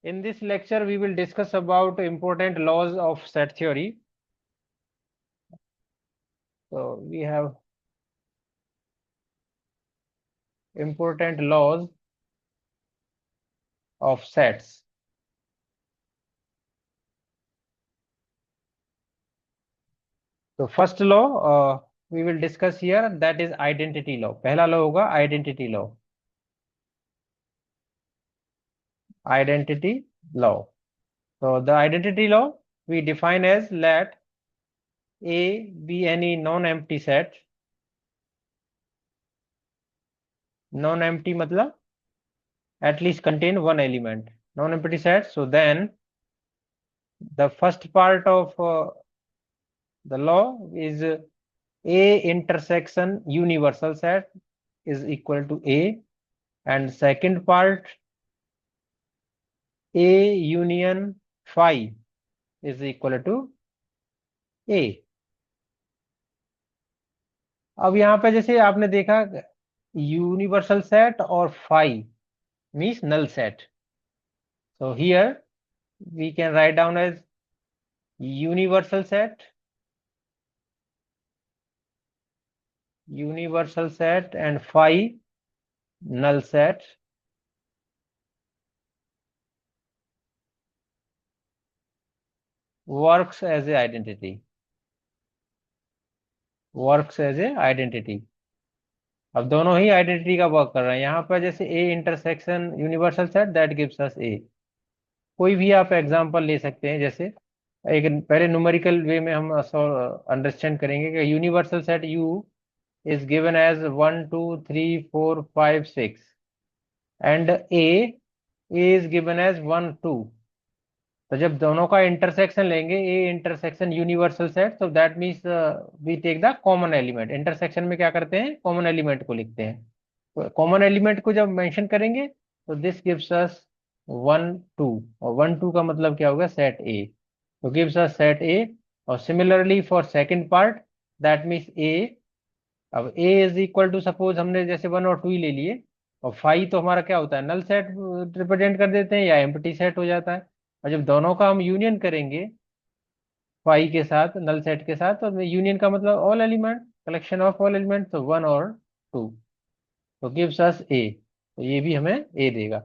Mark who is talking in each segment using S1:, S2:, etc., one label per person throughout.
S1: In this lecture, we will discuss about important laws of set theory. So we have important laws of sets. So first law we will discuss here, that is identity law. पहला law होगा identity law. Identity law. So the identity law we define as let A be any non-empty set. Non-empty मतलब at least contain one element. Non-empty set. So then the first part of the law is A intersection universal set is equal to A, and second part A union phi is equal to A. अब यहाँ पे जैसे आपने देखा universal set और phi means null set. So here we can write down as universal set and phi null set. Works as a identity. अब दोनों ही identity का वर्क कर रहे हैं। यहाँ पर जैसे A intersection universal set that gives us A. कोई भी आप एग्जांपल ले सकते हैं, जैसे एक पहले न्यूमेरिकल वे में हम अंडरस्टैंड करेंगे कि universal set U is given as 1 2 3 4 5 6 and A is given as 1 2। तो जब दोनों का इंटरसेक्शन लेंगे ए इंटरसेक्शन यूनिवर्सल सेट, तो that means we take the common element. Intersection में क्या करते हैं, कॉमन एलिमेंट को लिखते हैं। तो कॉमन एलिमेंट को जब मेंशन करेंगे तो दिस गिव्स अस 1 2, और 1 2 का मतलब क्या होगा, सेट ए। तो गिव्स अस सेट ए। और similarly for second part that means A. अब A is equal to, suppose हमने जैसे 1 और 2 ही ले लिए, और फाइव तो हमारा क्या होता है, नल सेट रिप्रेजेंट कर देते हैं या एम्प्टी सेट हो जाता है। और जब दोनों का हम यूनियन करेंगे फाइव के साथ, नल सेट के साथ, तो यूनियन का मतलब all element, collection of all element, तो 1 और 2, तो गिव्स अस ए। तो ये भी हमें ए देगा।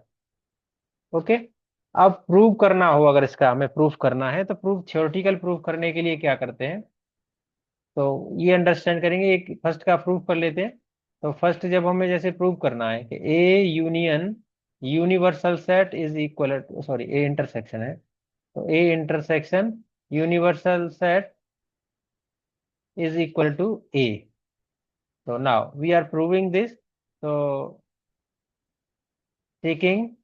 S1: ओके। अब प्रूव करना हो, अगर इसका हमें प्रूफ करना है तो प्रूफ, थ्योरेटिकल प्रूफ करने के लिए क्या करते हैं, तो ये अंडरस्टैंड करेंगे। एक फर्स्ट का प्रूफ कर लेते हैं। तो फर्स्ट जब हमें जैसे प्रूव करना है कि A union universal set is equal, sorry A intersection है, तो A intersection universal set is equal to A. So now we are proving this. So taking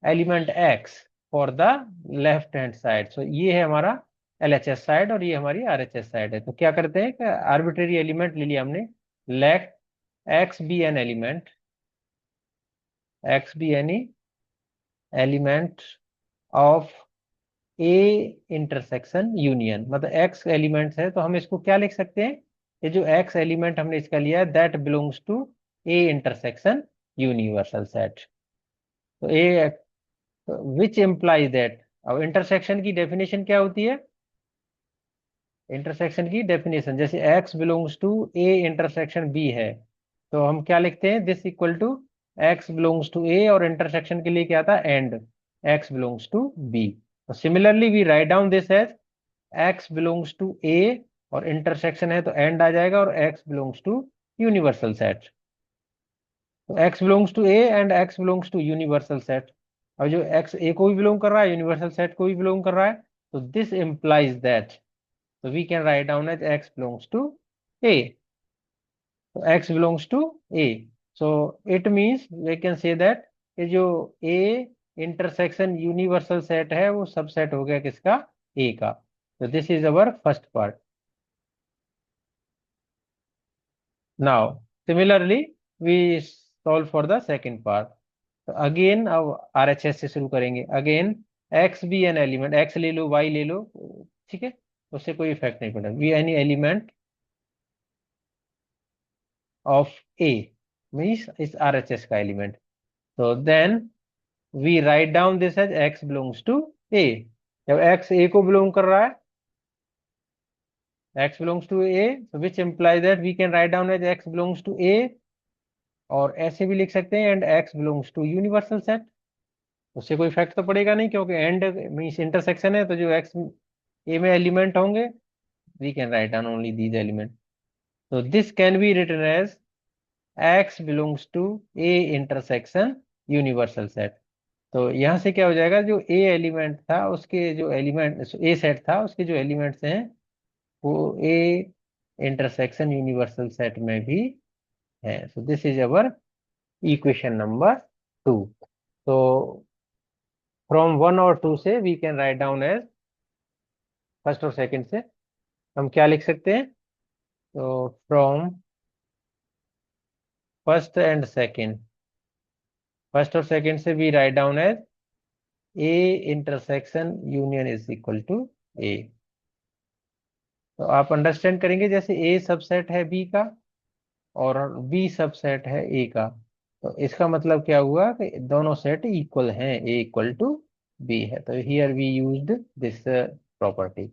S1: element X for the left hand side. So ये है हमारा LHS side और ये हमारी RHS side है। तो क्या करते हैं कि आर्बिट्रेरी एलिमेंट ले लिया हमने, late X be an element, X be any element of A intersection union. मतलब X एलिमेंट्स है तो हम इसको क्या लिख सकते हैं, ये जो X एलिमेंट हमने इसका लिया है that belongs to A intersection universal set. तो ए विच इम्प्लाइज दैट। अब इंटरसेक्शन की डेफिनेशन क्या होती है, इंटरसेक्शन की डेफिनेशन जैसे X belongs to A intersection B है, तो हम क्या लिखते हैं, this equal to X belongs to A, और इंटरसेक्शन के लिए क्या था, and X belongs to B। तो similarly we write down this as X belongs to A, और इंटरसेक्शन है तो एंड आ जाएगा, और X belongs to universal set. तो X belongs to A and X belongs to universal set. और जो X A को भी बिलोंग कर रहा है, यूनिवर्सल सेट को भी बिलोंग कर रहा है, तो this implies that, so we can write down as X belongs to A. So X belongs to A. So it means we can say that ये जो A intersection universal set है वो सबसेट हो गया किसका, A का। So this is our first part. Now similarly we solve for the second part. तो again अब RHS से शुरू करेंगे। अगेन X भी एन एलिमेंट, X ले लो Y ले लो, ठीक है, उससे कोई इफेक्ट नहीं पड़ेगा। We any element of A means इस RHS का एलिमेंट। तो then we write down this as x belongs to a। जब x a को बिलोंग कर रहा है, x belongs to a, so which implies that we can write down as x belongs to a, और ऐसे भी लिख सकते हैं and x belongs to universal set. उससे कोई इफेक्ट तो पड़ेगा नहीं, क्योंकि एंड मीन्स इंटरसेक्शन है, तो जो x a में एलिमेंट होंगे we can write down only these element. तो this can be written as x belongs to a intersection universal set. तो यहाँ से क्या हो जाएगा, जो a एलिमेंट था उसके जो एलिमेंट a सेट था उसके जो एलिमेंट्स हैं वो a इंटरसेक्शन यूनिवर्सल सेट में भी है। So this is our equation number 2। तो फ्रॉम 1 और 2 से we can write down as, first और सेकंड से हम क्या लिख सकते हैं, तो from first and second, first और सेकंड से we write down as A intersection union is equal to A. तो आप अंडरस्टैंड करेंगे, जैसे ए सबसेट है बी का और बी सबसेट है ए का, तो इसका मतलब क्या हुआ कि दोनों सेट इक्वल हैं, ए इक्वल टू बी है। तो here we used this property.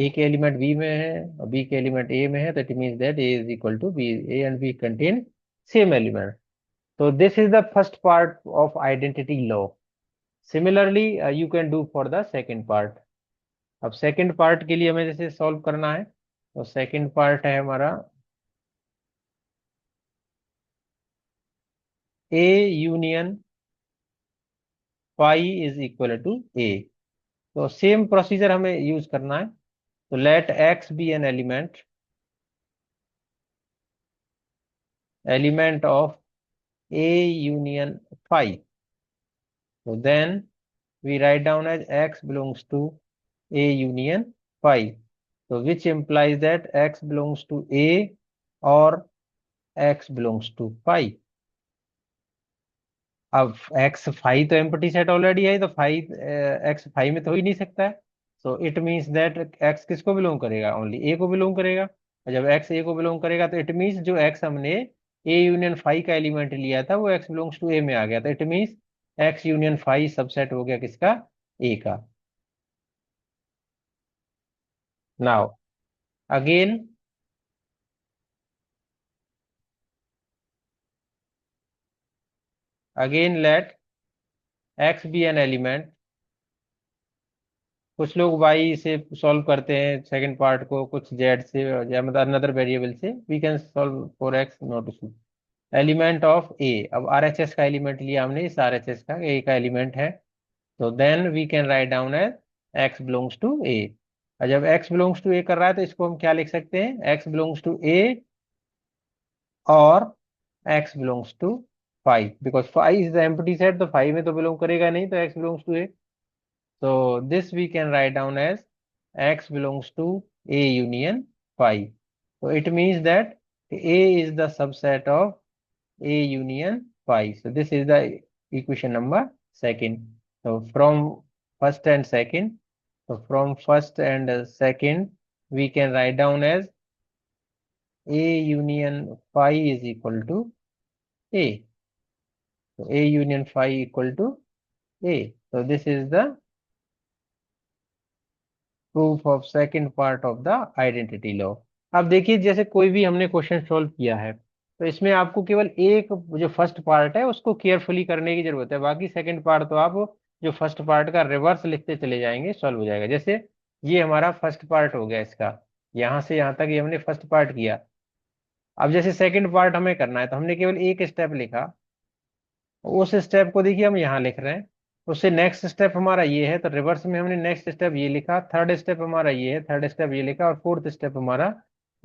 S1: A के एलिमेंट बी में है और बी के एलिमेंट ए में है, तो it means that A is equal to B, A and B contain same element. तो this is the first part of identity law. Similarly you can do for the second part. अब second part के लिए हमें जैसे solve करना है, तो second part है हमारा A union phi is equal to A. तो सेम प्रोसीजर हमें यूज करना है। तो let x be an element of A union phi. तो then we write down as x belongs to a union phi, so which implies that x belongs to a or x belongs to phi। अब x phi तो empty set already है, तो phi x phi में तो हो ही नहीं सकता है। So it means that x किसको बिलोंग करेगा, ओनली a को बिलोंग करेगा। और जब x a को बिलोंग करेगा तो इट मीन्स जो x हमने a यूनियन phi का एलिमेंट लिया था वो x बिलोंग्स टू a में आ गया, तो it means x union phi subset हो गया किसका, a का। Now again let x be an element. कुछ लोग y से सॉल्व करते हैं सेकंड पार्ट को, कुछ z से या मतलब अनदर वेरिएबल से, we can solve for x not issue. Element of a, अब RHS का एलिमेंट लिया हमने, इस RHS का a का एलिमेंट है, तो then we can write down as x belongs to a। और जब x बिलोंग्स टू a कर रहा है तो इसको हम क्या लिख सकते हैं, x बिलोंग्स टू a और x belongs to 5, because 5 is the empty set, तो 5 में तो बिलोंग करेगा नहीं, तो x belongs to a। So this we can write down as x belongs to A union phi. So it means that A is the subset of A union phi. So this is the equation number second. So from first and second, so from first and second, we can write down as A union phi is equal to A. So A union phi equal to A. So this is the proof of second part of the identity law. अब देखिए, जैसे कोई भी हमने question solve किया है तो इसमें आपको केवल एक जो फर्स्ट पार्ट है उसको केयरफुली करने की जरूरत है, बाकी सेकंड पार्ट तो आप जो फर्स्ट पार्ट का रिवर्स लिखते चले जाएंगे, सॉल्व हो जाएगा। जैसे ये हमारा फर्स्ट पार्ट हो गया इसका, यहाँ से यहाँ तक ये हमने फर्स्ट पार्ट किया। अब जैसे सेकंड पार्ट हमें करना है तो हमने केवल एक स्टेप लिखा, उस स्टेप को देखिए हम यहाँ लिख रहे हैं। उससे नेक्स्ट स्टेप हमारा ये है, तो रिवर्स में हमने नेक्स्ट स्टेप ये लिखा, थर्ड स्टेप हमारा ये है, थर्ड स्टेप ये लिखा, और फोर्थ स्टेप हमारा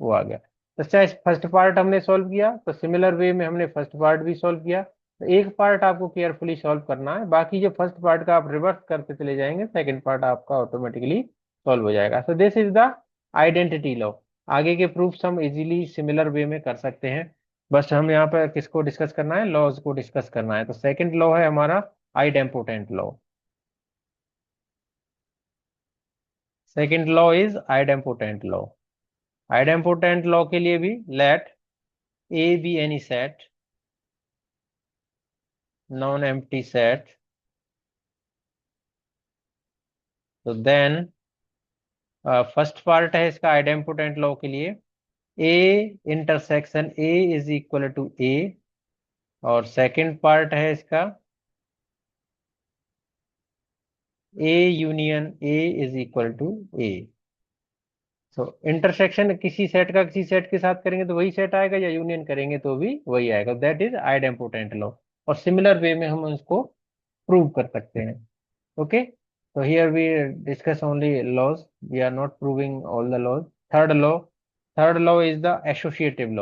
S1: वो आ गया। तो चाहे फर्स्ट पार्ट हमने सॉल्व किया तो सिमिलर वे में हमने फर्स्ट पार्ट भी सॉल्व किया। तो एक पार्ट आपको केयरफुली सॉल्व करना है, बाकी जो फर्स्ट पार्ट का आप रिवर्स करते चले जाएंगे, सेकेंड पार्ट आपका ऑटोमेटिकली सॉल्व हो जाएगा। सो this is the identity law. आगे के प्रूफ्स हम इजीली सिमिलर वे में कर सकते हैं, बस हम यहाँ पर किसको डिस्कस करना है, लॉज को डिस्कस करना है। तो सेकंड लॉ है हमारा idempotent law. Second law is idempotent law. Idempotent law के लिए भी let A be any set non empty set, तो देन फर्स्ट पार्ट है इसका आइडेम्पोटेंट लॉ के लिए, A intersection A is equal to A, और सेकंड पार्ट है इसका A union A is equal to A. तो इंटरसेक्शन किसी सेट का किसी सेट के साथ करेंगे तो वही सेट आएगा, या यूनियन करेंगे तो भी वही आएगा, दैट इज आइडेम्पोटेंट लॉ। और सिमिलर वे में हम उसको प्रूव कर सकते हैं। Okay, so here we discuss only laws, we are not proving all the laws. Third law is the associative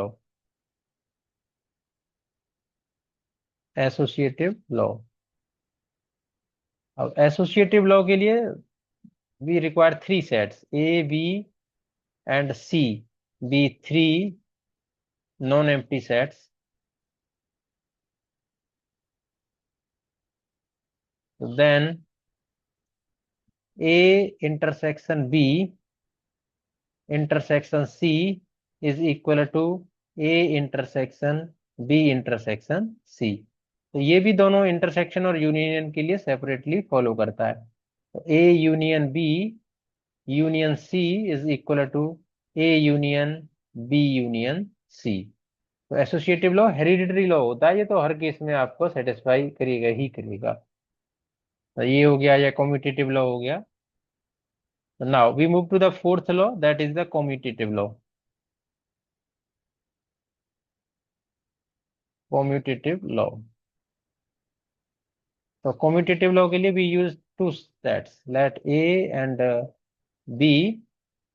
S1: law. अब associative law के लिए we require three sets, A, B and C be three non-empty sets. So then A intersection B intersection C is equal to A intersection B intersection C. तो ये भी दोनों intersection और union के लिए separately follow करता है। तो A union B union C is equal to A union B union C. तो एसोसिएटिव लॉ हेरिडिटरी लॉ होता है, ये तो हर केस में आपको सेटिस्फाई करेगा ही करेगा। तो ये हो गया, या कम्यूटेटिव लॉ हो गया। Now we move to the fourth law, that is the commutative law. Commutative law, तो कम्यूटेटिव लॉ के लिए we use two sets, let A and B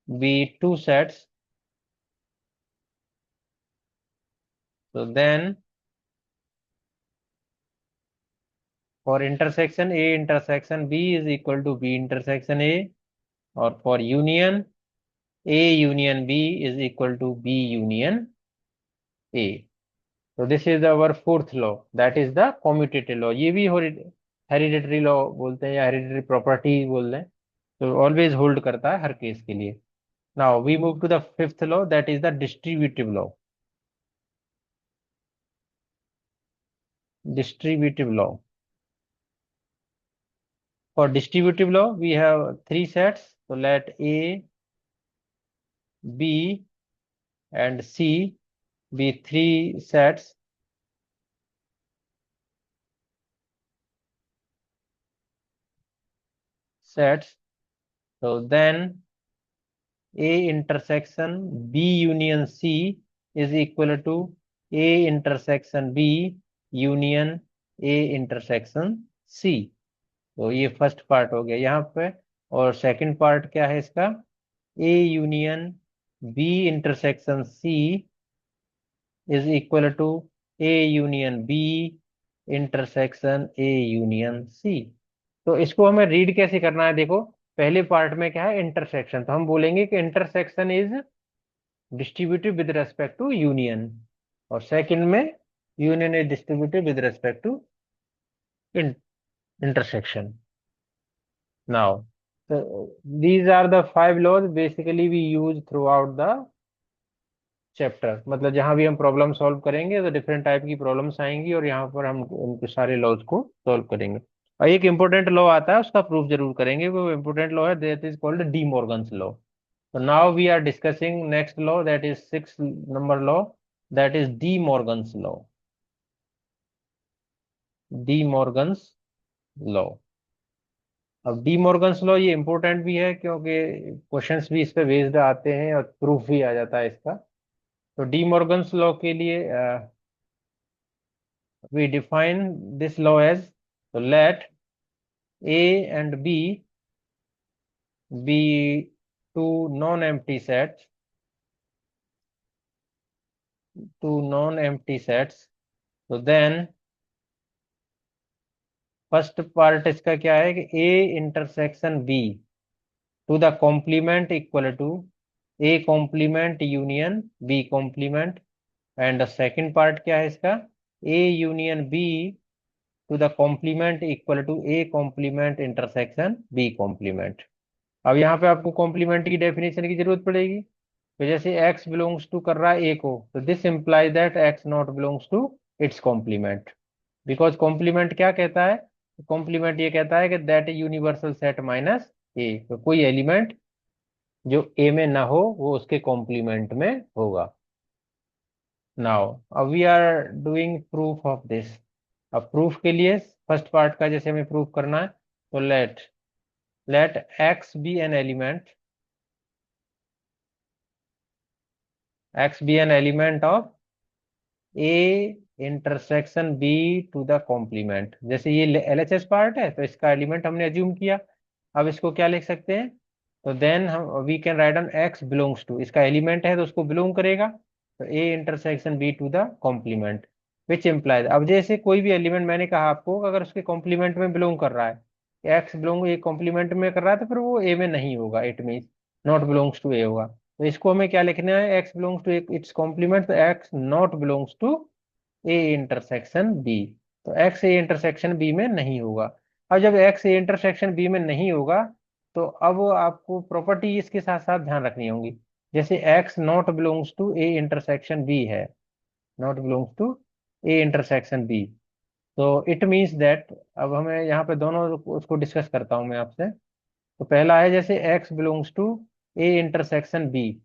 S1: be two sets. So then for intersection A intersection B is equal to B intersection A, or for union A union B is equal to B union A. So this is our fourth law, that is the commutative law. ये भी hereditary law बोलते हैं या hereditary property बोलते हैं, तो always hold करता है हर केस के लिए। Now we move to the fifth law, that is the distributive law. Distributive law. For distributive law, we have three sets. So let A, B, and C be three sets. So then A intersection B union C is equal to A intersection B union A intersection C. तो ये first part हो गया यहाँ पे। और second part क्या है इसका, A union B intersection C is equal to A union B intersection A union C। तो इसको हमें रीड कैसे करना है, देखो पहले पार्ट में क्या है इंटरसेक्शन, तो हम बोलेंगे कि intersection is distributive with respect to union, और सेकंड में union is distributive with respect to intersection. Now, so these are the five laws basically we use throughout the chapter. मतलब जहां भी हम प्रॉब्लम सॉल्व करेंगे तो डिफरेंट टाइप की problems आएंगी, और यहाँ पर हम उनके सारे लॉज को सॉल्व करेंगे। और एक इंपॉर्टेंट लॉ आता है, उसका प्रूफ जरूर करेंगे, वो इंपॉर्टेंट लॉ है, that is called De Morgan's law. तो now we are discussing next law, that is 6th number law, that is De Morgan's law. De Morgan's law. अब डी मॉर्गन्स लॉ ये important भी है क्योंकि questions भी इस पे बेस्ड आते हैं और प्रूफ भी आ जाता है इसका। तो डी मॉर्गन्स लॉ के लिए we define this law as, so let A and B be two non-empty sets, so then first part इसका क्या है कि A intersection B to the complement equal to A complement union B complement, and second part क्या है इसका, A union B to the complement equal to A complement intersection B complement. अब यहाँ पे आपको कॉम्प्लीमेंट की डेफिनेशन की जरूरत पड़ेगी। तो जैसे x बिलोंग्स टू कर रहा है a को, तो this implies that x not belongs to its complement. Because complement क्या कहता है, कॉम्प्लीमेंट ये कहता है कि that universal set minus A, तो कोई एलिमेंट जो ए में ना हो वो उसके कॉम्प्लीमेंट में होगा। नाउ अब we are doing proof of this. अब प्रूफ के लिए फर्स्ट पार्ट का जैसे हमें प्रूफ करना है, तो let x be an element, x be an element of A intersection B to the complement. जैसे ये एलएचएस पार्ट है तो इसका एलिमेंट हमने अज्यूम किया। अब इसको क्या लिख सकते हैं, तो देन हम we can write on X belongs to, इसका एलिमेंट है तो उसको बिलोंग करेगा, तो A intersection B to the complement which implies. अब जैसे कोई भी एलिमेंट मैंने कहा आपको अगर उसके कॉम्प्लीमेंट में बिलोंग कर रहा है, एक्स बिलोंग ए कॉम्प्लीमेंट में कर रहा है, तो फिर वो ए में नहीं होगा, it means not belongs to A होगा। तो इसको हमें क्या लिखना है, x belongs to its complement, तो x not belongs to A intersection B, तो एक्स ए इंटरसेक्शन बी में नहीं होगा। अब जब एक्स ए इंटरसेक्शन बी में नहीं होगा, तो अब आपको प्रॉपर्टी इसके साथ साथ ध्यान रखनी होगी। जैसे x not belongs to A intersection B है, not belongs to A intersection B, तो इट मीन्स दैट, अब हमें यहाँ पे दोनों उसको डिस्कस करता हूँ मैं आपसे। तो पहला है जैसे x belongs to A intersection B,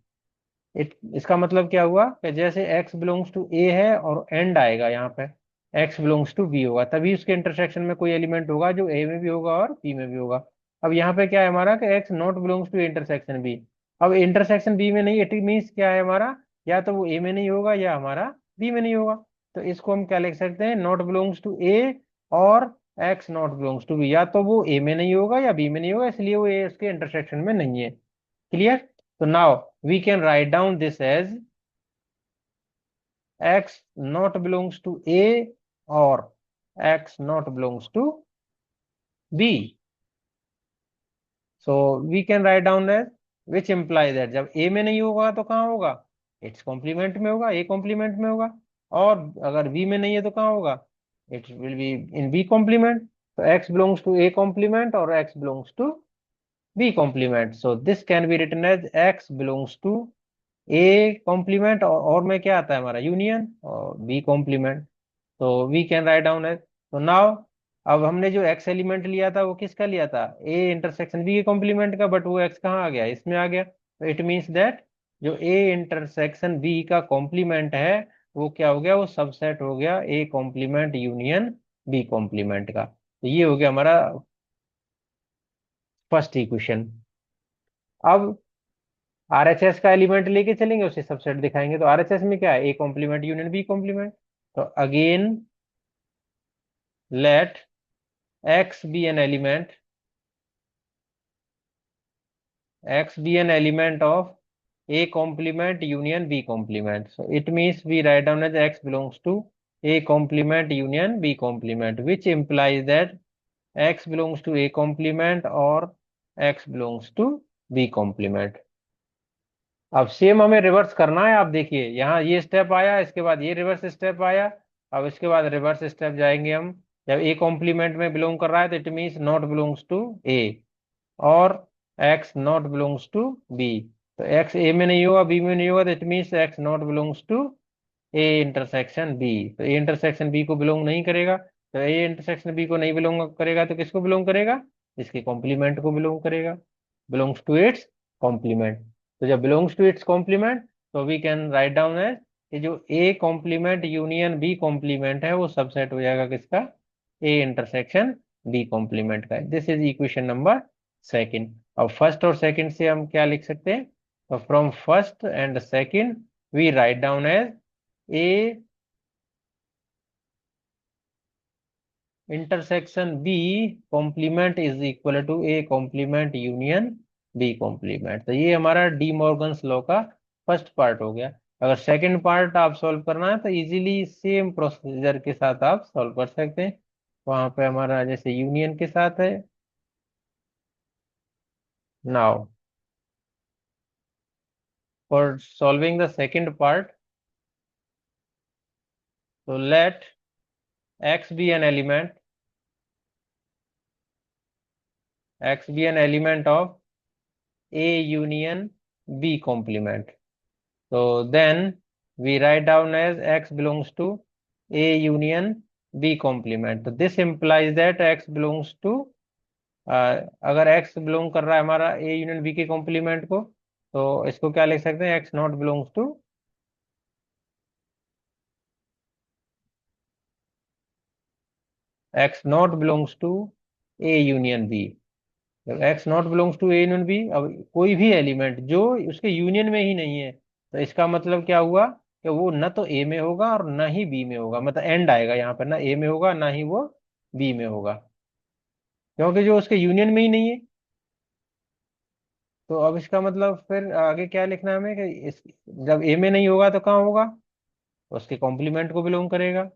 S1: इसका मतलब क्या हुआ कि जैसे x बिलोंग्स टू a है और एंड आएगा यहाँ पे, x बिलोंग्स टू b होगा, तभी उसके इंटरसेक्शन में कोई एलिमेंट होगा जो a में भी होगा और b में भी होगा। अब यहाँ पे क्या है हमारा कि x not belongs to intersection b, अब इंटरसेक्शन b में नहीं, इट मीन्स क्या है हमारा, या तो वो a में नहीं होगा या हमारा b में नहीं होगा। तो इसको हम क्या लिख सकते हैं, नॉट बिलोंग्स टू a और x not belongs to b, या तो वो a में नहीं होगा या b में नहीं होगा, इसलिए वो a उसके इंटरसेक्शन में नहीं है। Clear? So now we can write down this as x not belongs to A or x not belongs to B. So we can write down as, which imply that जब A में नहीं होगा तो कहाँ होगा, इट्स कॉम्प्लीमेंट में होगा, A complement में होगा, और अगर B में नहीं है तो कहाँ होगा, it will be in B complement. तो x belongs to A complement और x belongs to B complement, so this can be written as x belongs to A complement और में क्या आता है हमारा यूनियन और बी कॉम्प्लीमेंट, तो we can write down as. तो नाउ अब हमने जो एक्स एलिमेंट लिया था वो किसका लिया था, ए इंटरसेक्शन बी के कॉम्प्लीमेंट का, बट वो एक्स कहाँ आ गया, इसमें आ गया, तो इट मीन्स दैट जो ए इंटरसेक्शन बी का कॉम्प्लीमेंट है वो क्या हो गया, वो सबसेट हो गया A complement union B complement का। तो ये हो गया हमारा फर्स्ट इक्वेशन। अब आरएचएस का एलिमेंट लेके चलेंगे, उसे सबसेट दिखाएंगे, तो आरएचएस में क्या है, A complement union B complement. तो again let x be an element, x be an element of A complement union B complement, so it means we write down as x belongs to a complement union b complement, which implies that x belongs to a complement or x belongs to b complement। अब same हमें reverse करना है, आप देखिए यहाँ ये step आया, इसके बाद ये रिवर्स स्टेप आया, अब इसके बाद रिवर्स स्टेप जाएंगे हम। जब ए कॉम्प्लीमेंट में बिलोंग कर रहा है तो it means not belongs to A, और x not belongs to B, तो एक्स ए में नहीं होगा बी में नहीं होगा, तो it means x not belongs to A intersection B, तो ए इंटरसेक्शन बी को बिलोंग नहीं करेगा, तो ए इंटरसेक्शन बी को नहीं बिलोंग करेगा तो किसको बिलोंग करेगा, इसके कॉम्प्लीमेंट को बिलोंग करेगा, बिलोंग्स टू इट्स कॉम्प्लीमेंट। तो जब बिलोंग्स टू इट्स कॉम्प्लीमेंट, तो we can write down as कि जो A complement union B complement है वो सबसेट हो जाएगा किसका, ए इंटरसेक्शन बी कॉम्प्लीमेंट का। This is equation number second. अब फर्स्ट और सेकंड से हम क्या लिख सकते हैं, तो from first and second we write down as A intersection B complement is equal to A complement union B complement. तो ये हमारा डी मॉर्गन्स लॉ का फर्स्ट पार्ट हो गया। अगर सेकंड पार्ट आप सॉल्व करना है तो इजीली सेम प्रोसीजर के साथ आप सॉल्व कर सकते हैं। वहां पे हमारा जैसे यूनियन के साथ है। Now for solving the second part, तो let x be an element, x be an element of A union B complement, so then we write down as x belongs to a union B complement. तो this implies that x belongs to, अगर x belong कर रहा है हमारा A union B के complement को, तो इसको क्या लिख सकते हैं, x not belongs to, x not belongs to A union B. जब x not belongs to A union B, अब कोई भी एलिमेंट जो उसके यूनियन में ही नहीं है, तो इसका मतलब क्या हुआ कि वो न तो ए में होगा और ना ही बी में होगा, मतलब एंड आएगा यहाँ पर, ना ए में होगा ना ही वो बी में होगा, क्योंकि जो उसके यूनियन में ही नहीं है। तो अब इसका मतलब फिर आगे क्या लिखना है हमें कि जब ए में नहीं होगा तो कहाँ होगा, उसके कॉम्प्लीमेंट को बिलोंग करेगा।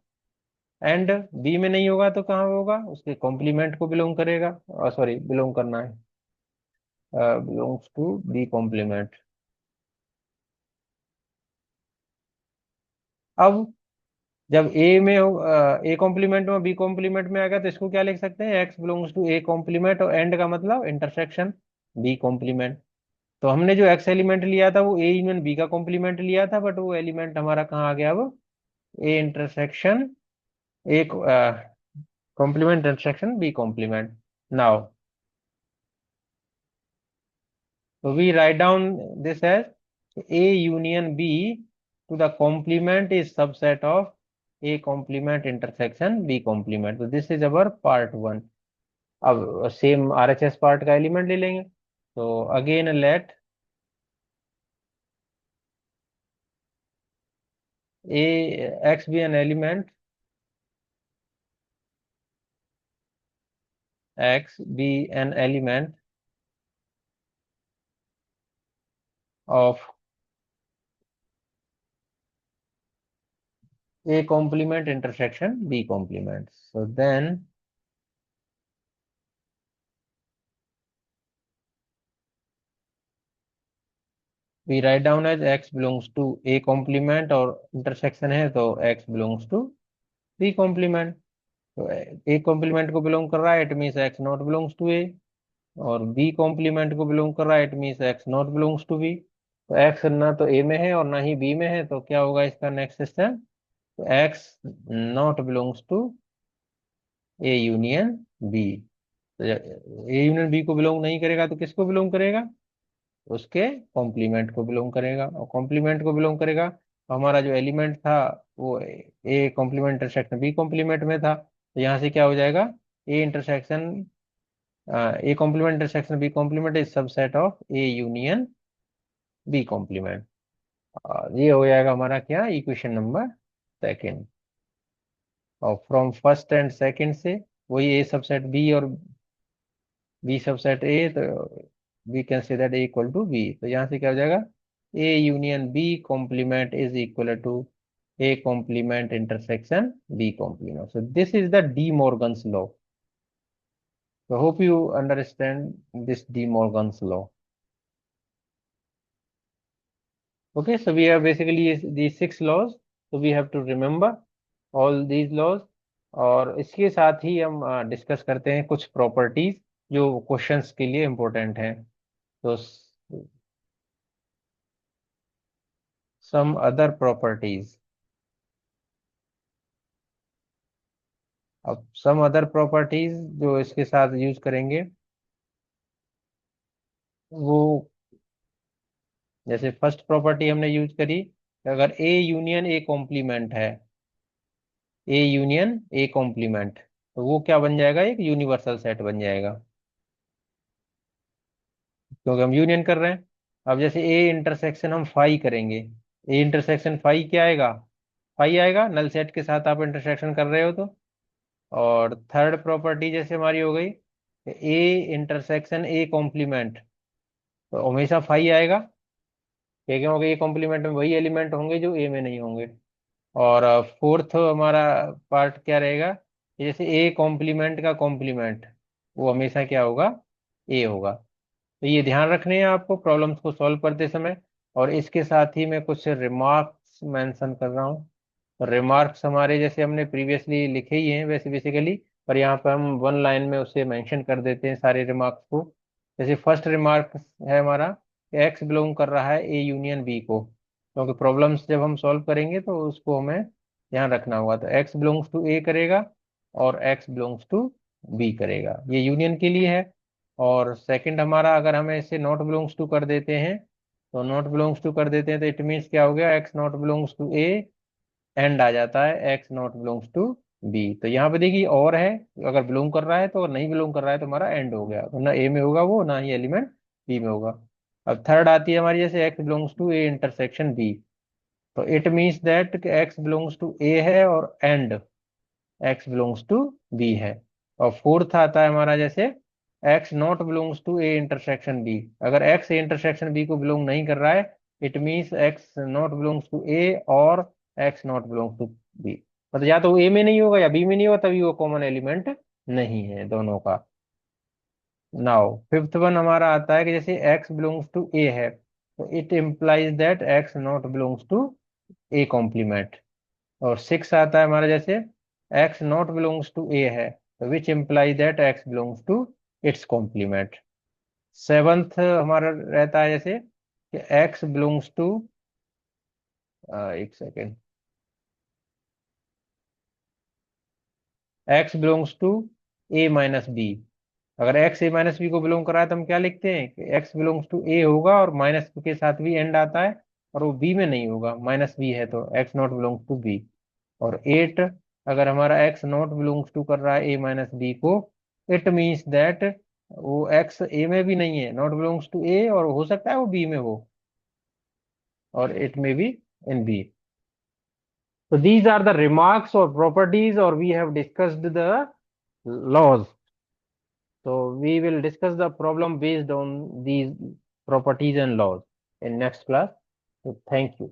S1: एंड बी में नहीं होगा तो कहाँ होगा, उसके कॉम्प्लीमेंट को बिलोंग करेगा, सॉरी बिलोंग करना है, बिलोंग्स टू बी कॉम्प्लीमेंट। अब जब ए में हो, ए कॉम्प्लीमेंट में बी कॉम्प्लीमेंट में आ गया, तो इसको क्या लिख सकते हैं, X belongs to A complement, और एंड का मतलब इंटरसेक्शन बी कॉम्प्लीमेंट। तो हमने जो एक्स एलिमेंट लिया था वो ए यूनियन बी का कॉम्प्लीमेंट लिया था, बट वो एलिमेंट हमारा कहाँ आ गया, अब A intersection A complement intersection B complement. Now so we write down this as A union B to the complement is subset of A complement intersection B complement. So this is our part one. अब same RHS part का element ले लेंगे, तो again let a X be an element, x be an element of A complement intersection B complement. So then we write down as x belongs to A complement, और intersection है तो x belongs to B complement। तो A complement को belong कर रहा है, it means x not belongs to A, और B complement को बिलोंग कर रहा है, it means x not belongs to B. तो एक्स ना तो ए में है और ना ही बी में है, तो क्या होगा इसका नेक्स्ट स्टेप, तो x not belongs to A union B. तो ए यूनियन बी को बिलोंग नहीं करेगा तो किसको बिलोंग करेगा, उसके कॉम्प्लीमेंट को बिलोंग करेगा, और कॉम्प्लीमेंट को बिलोंग करेगा, तो हमारा जो एलिमेंट था वो A complement intersection B complement में था, तो यहाँ से क्या हो जाएगा, A intersection A complement intersection B complement is subset of A union B complement. ये हो जाएगा हमारा क्या, इक्वेशन नंबर सेकेंड। और फ्रॉम फर्स्ट एंड सेकेंड से वही ए सबसेट बी और बी सबसेट ए, तो we can say that A equal to B, तो यहाँ से क्या हो जाएगा, A union B complement is equal to A complement intersection B complement. So this is the De Morgan's law. So hope you understand this De Morgan's law. Okay, so we have basically these six laws. So we have to remember all these laws. और इसके साथ ही हम discuss करते हैं कुछ properties जो questions के लिए इम्पोर्टेंट हैं। तो सम अदर प्रॉपर्टीज, अब सम अदर प्रॉपर्टीज जो इसके साथ यूज करेंगे, वो जैसे फर्स्ट प्रॉपर्टी हमने यूज करी, अगर ए यूनियन ए कॉम्प्लीमेंट है, ए यूनियन ए कॉम्प्लीमेंट, तो वो क्या बन जाएगा, एक यूनिवर्सल सेट बन जाएगा, क्योंकि हम यूनियन कर रहे हैं। अब जैसे ए इंटरसेक्शन हम फाई करेंगे, ए इंटरसेक्शन फाई क्या आएगा, फाई आएगा, नल सेट के साथ आप इंटरसेक्शन कर रहे हो तो। और थर्ड प्रॉपर्टी जैसे हमारी हो गई, ए इंटरसेक्शन ए कॉम्प्लीमेंट, तो हमेशा फाई आएगा, क्योंकि ए कॉम्प्लीमेंट में वही एलिमेंट होंगे जो ए में नहीं होंगे। और फोर्थ हमारा पार्ट क्या रहेगा, जैसे ए कॉम्प्लीमेंट का कॉम्प्लीमेंट वो हमेशा क्या होगा, ए होगा। तो ये ध्यान रखने हैं आपको प्रॉब्लम्स को सॉल्व करते समय। और इसके साथ ही मैं कुछ रिमार्क्स मेंशन कर रहा हूँ। रिमार्क्स हमारे जैसे हमने प्रीवियसली लिखे ही हैं वैसे बेसिकली, पर यहाँ पर हम वन लाइन में उसे मेंशन कर देते हैं सारे रिमार्क्स को। जैसे फर्स्ट रिमार्क है हमारा, एक्स बिलोंग कर रहा है ए यूनियन बी को, क्योंकि प्रॉब्लम्स जब हम सॉल्व करेंगे तो उसको हमें ध्यान रखना होगा। तो एक्स बिलोंग्स टू ए करेगा और एक्स बिलोंग्स टू बी करेगा, ये यूनियन के लिए है। और सेकंड हमारा, अगर हम इसे नॉट बिलोंग्स टू कर देते हैं, तो नॉट बिलोंग्स टू कर देते हैं तो इट मीन्स क्या हो गया, x not belongs to A, and आ जाता है x not belongs to B. तो यहाँ पे देखिए और है, अगर बिलोंग कर रहा है तो, नहीं बिलोंग कर रहा है तो हमारा एंड हो गया, तो ना ए में होगा वो, ना ही एलिमेंट बी में होगा। अब थर्ड आती है हमारी, जैसे x belongs to A intersection B, तो it means that x belongs to A है और and x belongs to B है। और फोर्थ आता है हमारा, जैसे x not belongs to A intersection B, अगर एक्स ए इंटरसेक्शन बी को बिलोंग नहीं कर रहा है, it means x not belongs to A और x not belongs to B. मतलब या तो ए में नहीं होगा या बी में नहीं होगा, तभी वो कॉमन एलिमेंट नहीं है दोनों का। नाउ फिफ्थ वन हमारा आता है कि जैसे एक्स बिलोंग्स टू ए है, तो it implies that x not belongs to A complement. और सिक्स आता है हमारा, जैसे x not belongs to A है, which imply that x belongs to its complement. Seventh हमारा रहता है जैसे कि एक्स बिलोंग्स टू, एक second, x belongs to A minus B. अगर एक्स ए माइनस बी को बिलोंग कर रहा है तो हम क्या लिखते हैं कि एक्स बिलोंग्स टू ए होगा और माइनस के साथ भी एंड आता है, और वो बी में नहीं होगा, माइनस बी है तो x not belongs to B. और एट, अगर हमारा एक्स नॉट बिलोंग्स टू कर रहा है ए माइनस बी को, इट मीन्स दैट वो एक्स ए में भी नहीं है, नॉट बिलोंग्स टू ए, और हो सकता है वो बी में हो, और इट में B in B. So these are the remarks or properties, or we have discussed the laws. So we will discuss the problem based on these properties and laws in next class. So thank you.